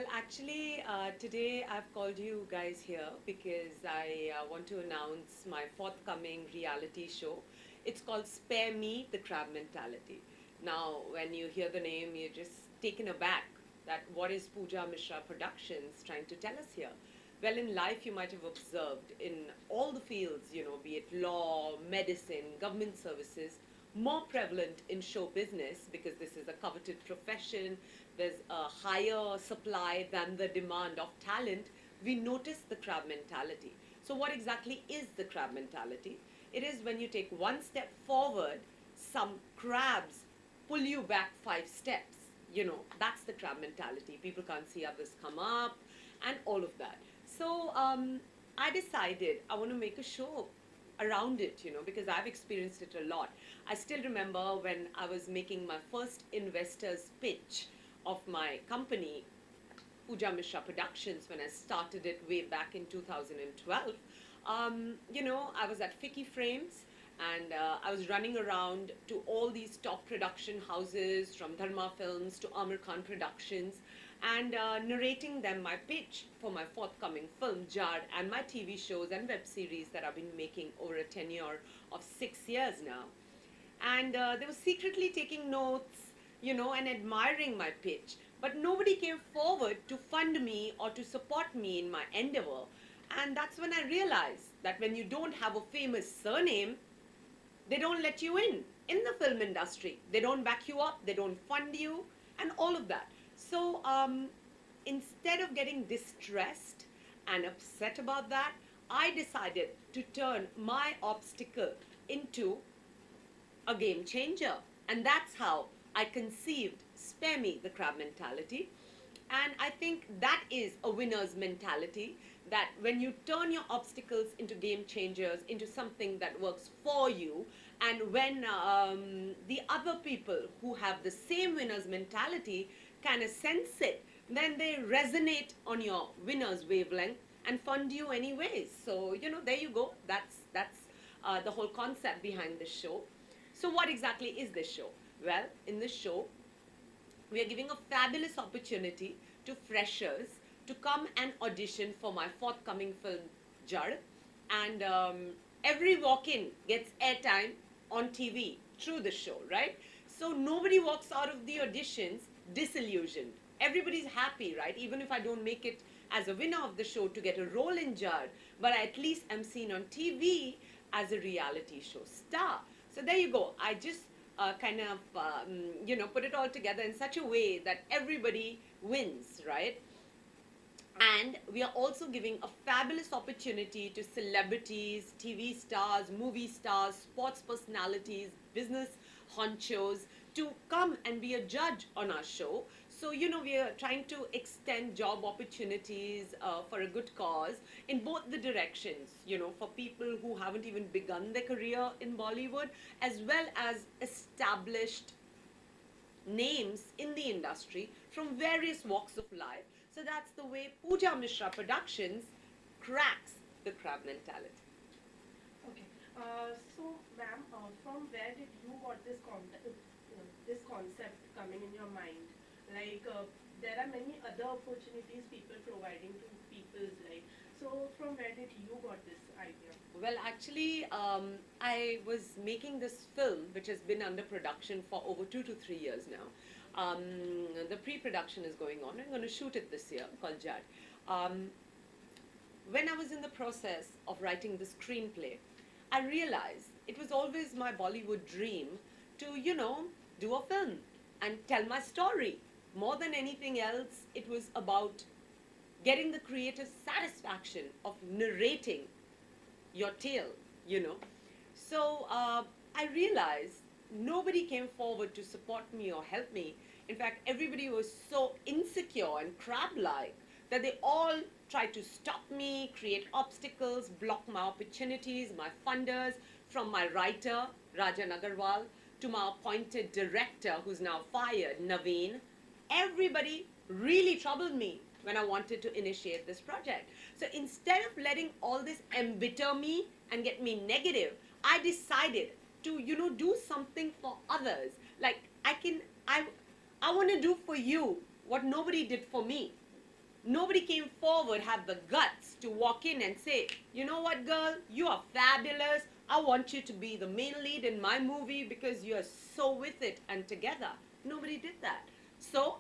Well, actually, today I've called you guys here because I want to announce my forthcoming reality show. It's called Spare Me the Crab Mentality. Now, when you hear the name, you're just taken aback that what is Pooja Mishra Productions trying to tell us here? Well, in life, you might have observed in all the fields, be it law, medicine, government services, more prevalent in show business because this is a coveted profession. There's a higher supply than the demand of talent. We notice the crab mentality. So, what exactly is the crab mentality? It is when you take one step forward, some crabs pull you back 5 steps. That's the crab mentality. People can't see others come up and all of that. So, I decided I want to make a show around it, because I've experienced it a lot. I still remember when I was making my first investor's pitch of my company, Pooja Mishra Productions, when I started it way back in 2012. I was at Ficky Frames and I was running around to all these top production houses from Dharma Films to Amir Khan Productions and narrating them my pitch for my forthcoming film, Jad, and my TV shows and web series that I've been making over a tenure of 6 years now. And they were secretly taking notes, and admiring my pitch. But nobody came forward to fund me or to support me in my endeavor. And that's when I realized that when you don't have a famous surname, they don't let you in the film industry. They don't back you up, they don't fund you, and all of that. So instead of getting distressed and upset about that, I decided to turn my obstacle into a game changer. And that's how I conceived Spare Me the Crab Mentality. And I think that is a winner's mentality, that when you turn your obstacles into game changers, into something that works for you, and when the other people who have the same winner's mentality kind of sense it, then they resonate on your winner's wavelength and fund you anyways. So, there you go. That's the whole concept behind the show. So what exactly is this show? Well, in this show, we are giving a fabulous opportunity to freshers to come and audition for my forthcoming film, Jad. And every walk-in gets airtime on TV through the show, right? So nobody walks out of the auditions disillusioned. Everybody's happy, right? Even if I don't make it as a winner of the show to get a role in Jad, but I at least am seen on TV as a reality show star. So there you go. I just put it all together in such a way that everybody wins, right? And we are also giving a fabulous opportunity to celebrities, TV stars, movie stars, sports personalities, business honchos to come and be a judge on our show. So, we are trying to extend job opportunities for a good cause in both the directions, for people who haven't even begun their career in Bollywood, as well as established names in the industry from various walks of life. So that's the way Pooja Mishra Productions cracks the crab mentality. Okay. So, ma'am, from where did you got this concept coming in your mind? Like, there are many other opportunities people providing to people's life. So, from where did you got this idea? Well, actually, I was making this film, which has been under production for over 2 to 3 years now. The pre-production is going on. I'm going to shoot it this year, called Jad. When I was in the process of writing the screenplay, I realized it was always my Bollywood dream to, do a film and tell my story. More than anything else, it was about getting the creative satisfaction of narrating your tale. So I realized nobody came forward to support me or help me. In fact, everybody was so insecure and crab-like that they all tried to stop me, create obstacles, block my opportunities, my funders, from my writer, Rajan Agarwal, to my appointed director, who's now fired, Naveen. Everybody really troubled me when I wanted to initiate this project. So instead of letting all this embitter me and get me negative, I decided to, do something for others. Like I want to do for you what nobody did for me. Nobody came forward, had the guts to walk in and say, you know what, girl, you are fabulous. I want you to be the main lead in my movie because you are so with it and together. Nobody did that. So,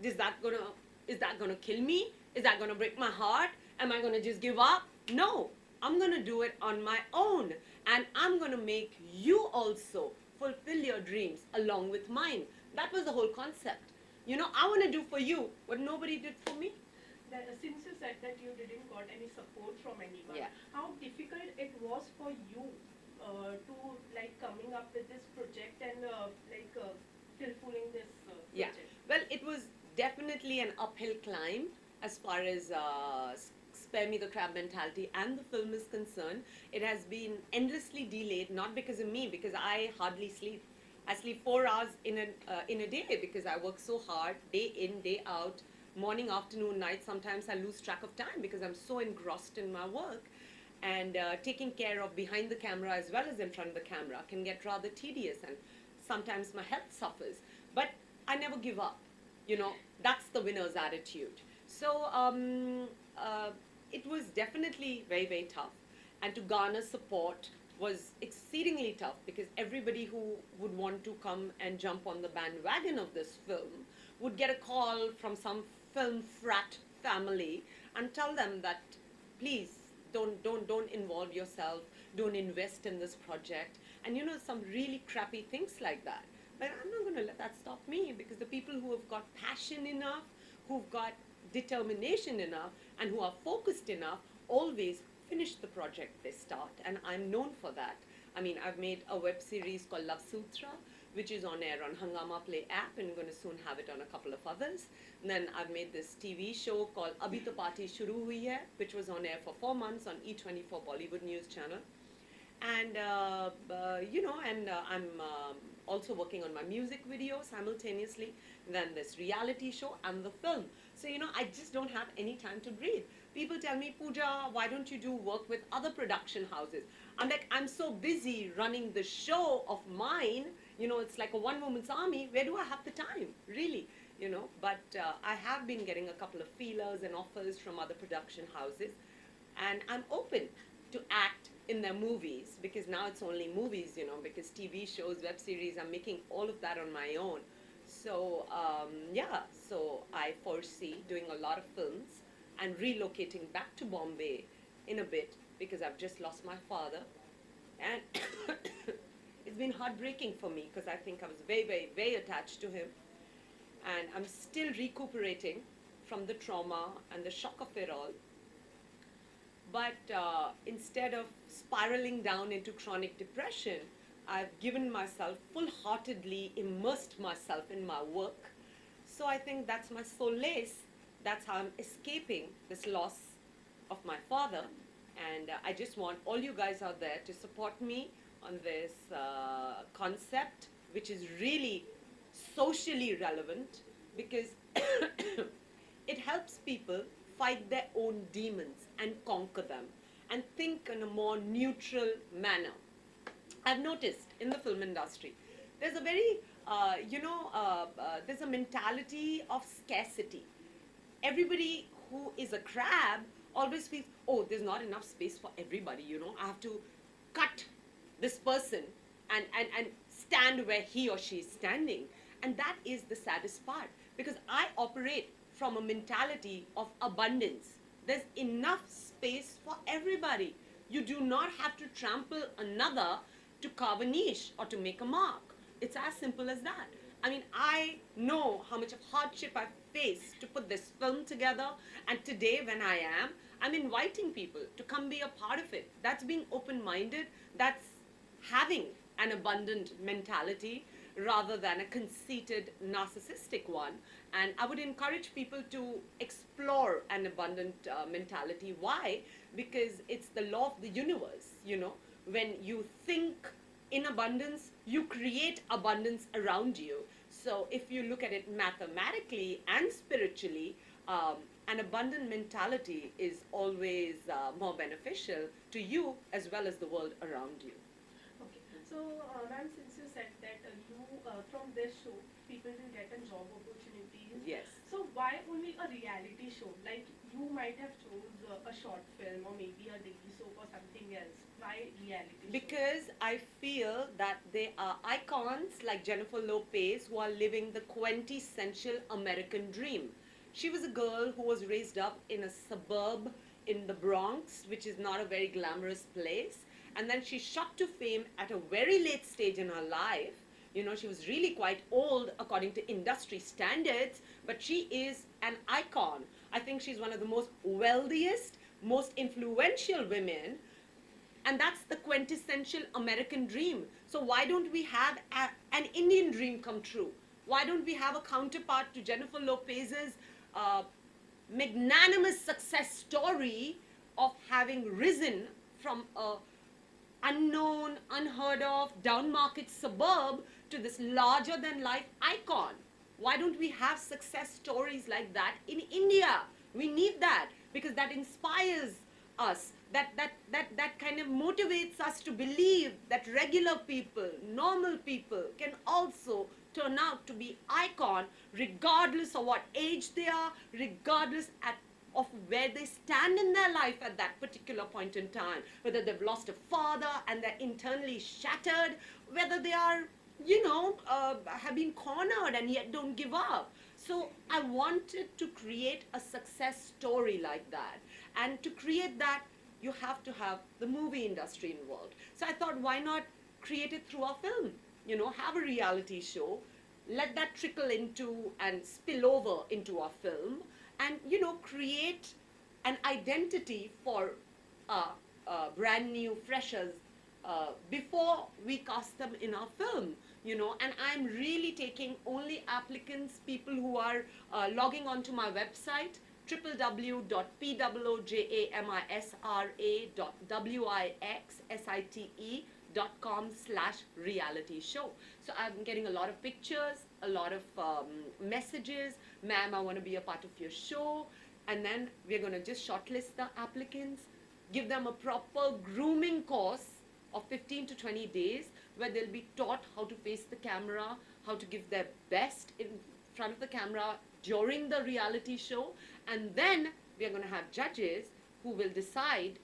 is that gonna kill me? Is that gonna break my heart? Am I gonna just give up? No, I'm gonna do it on my own, and I'm gonna make you also fulfill your dreams along with mine. That was the whole concept. You know, I want to do for you what nobody did for me. Since you said that you didn't got any support from anyone, Yeah. how difficult it was for you to like coming up with this project and fulfilling this Yeah. project? Well, it was definitely an uphill climb as far as Spare Me the Crab Mentality and the film is concerned. It has been endlessly delayed, not because of me, because I hardly sleep. I sleep 4 hours in a day because I work so hard, day in, day out, morning, afternoon, night. Sometimes I lose track of time because I'm so engrossed in my work. And taking care of behind the camera as well as in front of the camera can get rather tedious, and sometimes my health suffers. But I never give up. You know, that's the winner's attitude. So it was definitely very, very tough. And to garner support was exceedingly tough because everybody who would want to come and jump on the bandwagon of this film would get a call from some film frat family and tell them that, please, don't involve yourself, don't invest in this project, and you know, some really crappy things like that. But I'm not going to let that stop me, because the people who have got passion enough, who've got determination enough, and who are focused enough always finish the project they start, and I'm known for that. I mean, I've made a web series called Love Sutra, which is on air on Hangama Play app, and I'm going to soon have it on a couple of others. And then I've made this TV show called Abhi To Party Shuru Hui Hai, which was on air for 4 months on E24 Bollywood News channel. And you know, and I'm also working on my music video simultaneously, and then this reality show and the film. So you know, I just don't have any time to breathe. People tell me, Pooja, why don't you do work with other production houses? I'm like, I'm so busy running the show of mine, you know, it's like a one-woman's army. Where do I have the time, really? You know, but I have been getting a couple of feelers and offers from other production houses, and I'm open to act in their movies, because now it's only movies, you know, because TV shows, web series, I'm making all of that on my own. So yeah, so I foresee doing a lot of films and relocating back to Bombay in a bit, because I've just lost my father, and it's been heartbreaking for me because I think I was very, very, very attached to him, and I'm still recuperating from the trauma and the shock of it all. But instead of spiraling down into chronic depression, I've given myself, full-heartedly immersed myself in my work. So I think that's my solace. That's how I'm escaping this loss of my father. And I just want all you guys out there to support me on this concept, which is really socially relevant, because it helps people fight their own demons and conquer them and think in a more neutral manner. I've noticed in the film industry, there's a very, there's a mentality of scarcity. Everybody who is a crab always feels, oh, there's not enough space for everybody, you know, I have to cut this person and stand where he or she is standing. And that is the saddest part, because I operate from a mentality of abundance. There's enough space for everybody. You do not have to trample another to carve a niche or to make a mark. It's as simple as that. I mean, I know how much of hardship I've faced to put this film together, and today when I'm inviting people to come be a part of it. That's being open-minded, that's having an abundant mentality rather than a conceited, narcissistic one. And I would encourage people to explore an abundant mentality. Why? Because it's the law of the universe, you know. When you think in abundance, you create abundance around you. So if you look at it mathematically and spiritually, an abundant mentality is always more beneficial to you as well as the world around you. Okay. So, ma'am, since you said that from this show, people will get a job opportunities. Yes. So, why only a reality show? Like, you might have chose a short film or maybe a daily soap or something else. Why reality show? Because I feel that they are icons like Jennifer Lopez who are living the quintessential American dream. She was a girl who was raised up in a suburb in the Bronx, which is not a very glamorous place. And then she shot to fame at a very late stage in her life. You know, she was really quite old according to industry standards, but she is an icon. I think she's one of the most wealthiest, most influential women, and that's the quintessential American dream. So why don't we have an Indian dream come true? Why don't we have a counterpart to Jennifer Lopez's uh, magnanimous success story of having risen from a unknown, unheard of, down market suburb to this larger than life icon? Why don't we have success stories like that in India? We need that because that inspires us. That kind of motivates us to believe that regular people, normal people can also turn out to be icon regardless of what age they are, regardless of where they stand in their life at that particular point in time, whether they've lost a father and they're internally shattered, whether they are, have been cornered and yet don't give up. So I wanted to create a success story like that. And to create that, you have to have the movie industry involved. So I thought, why not create it through a film? Have a reality show, let that trickle into and spill over into our film, and create an identity for brand new freshers before we cast them in our film. And I'm really taking only applicants, people who are logging onto my website, www.pojamisra.wixsite.com/reality show. So I'm getting a lot of pictures, a lot of messages. Ma'am, I want to be a part of your show. And then we're going to just shortlist the applicants, give them a proper grooming course of 15 to 20 days where they'll be taught how to face the camera, how to give their best in front of the camera during the reality show. And then we are going to have judges who will decide,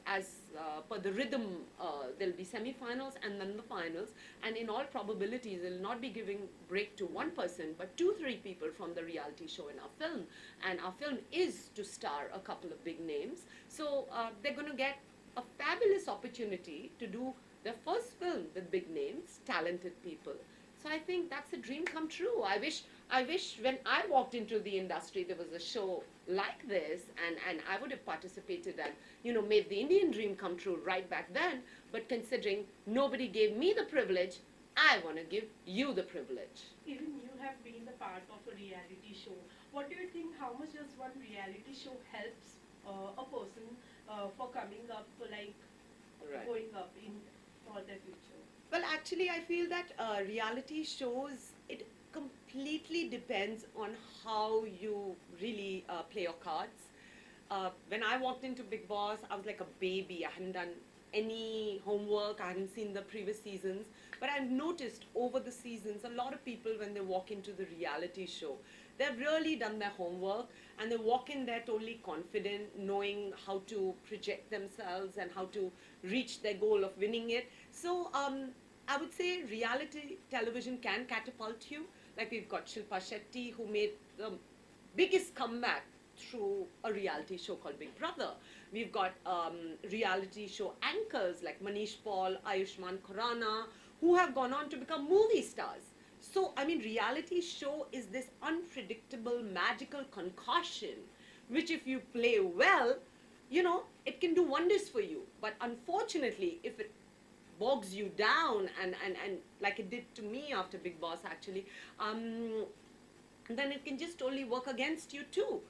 as per the rhythm, there'll be semi-finals and then the finals. And in all probabilities, they'll not be giving break to one person, but 2-3 people from the reality show in our film. And our film is to star a couple of big names. So they're going to get a fabulous opportunity to do their first film with big names, talented people. So I think that's a dream come true. I wish when I walked into the industry there was a show like this, and I would have participated and made the Indian dream come true right back then. But considering nobody gave me the privilege, I want to give you the privilege. Even you have been the part of a reality show. What do you think? How much does one reality show helps a person for coming up, like going up in for their future? Well, actually, I feel that reality shows, it completely depends on how you really play your cards. When I walked into Big Boss, I was like a baby. I hadn't done any homework. I hadn't seen the previous seasons. But I've noticed over the seasons, a lot of people, when they walk into the reality show, they've really done their homework and they walk in there totally confident, knowing how to project themselves and how to reach their goal of winning it. So I would say reality television can catapult you. Like we've got Shilpa Shetty, who made the biggest comeback through a reality show called Big Brother. We've got reality show anchors like Manish Paul, Ayushmann Khurrana, who have gone on to become movie stars. So, I mean, reality show is this unpredictable, magical concoction, which if you play well, it can do wonders for you. But unfortunately, if it bogs you down and like it did to me after Big Boss actually, then it can just totally work against you too.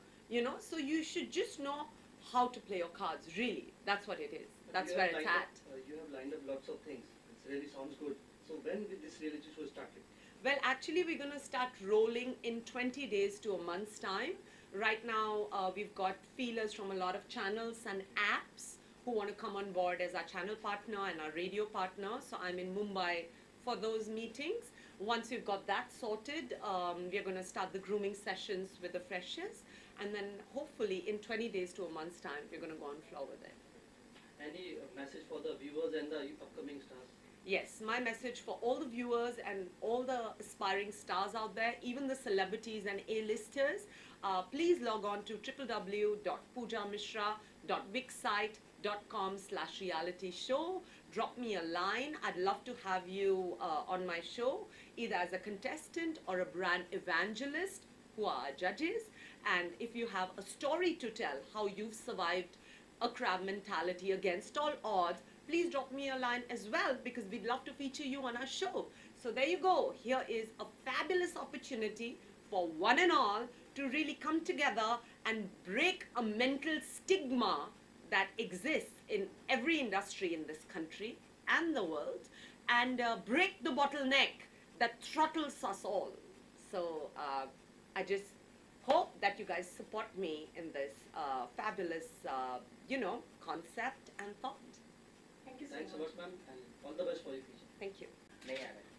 So you should just know how to play your cards, really. That's what it is. That's where it's at. You have lined up lots of things. It really sounds good. So when will this reality show started? Well, actually, we're going to start rolling in 20 days to a month's time. Right now, we've got feelers from a lot of channels and apps who want to come on board as our channel partner and our radio partner. So I'm in Mumbai for those meetings. Once we've got that sorted, we're going to start the grooming sessions with the freshers. And then hopefully in 20 days to a month's time, we're going to go on floor with it. Any message for the viewers and the upcoming stars? Yes, my message for all the viewers and all the aspiring stars out there, even the celebrities and A-listers, please log on to www.poojamishra.wixsite.com/reality show. Drop me a line. I'd love to have you on my show, either as a contestant or a brand evangelist, who are our judges. And if you have a story to tell, how you've survived a crab mentality against all odds, please drop me a line as well, because we'd love to feature you on our show. So there you go. Here is a fabulous opportunity for one and all to really come together and break a mental stigma that exists in every industry in this country and the world, and break the bottleneck that throttles us all. So I just hope that you guys support me in this fabulous, concept and thought. Thank you so Thanks so much. much, ma'am, and all the best for your future. Thank you. नहीं आ रहा है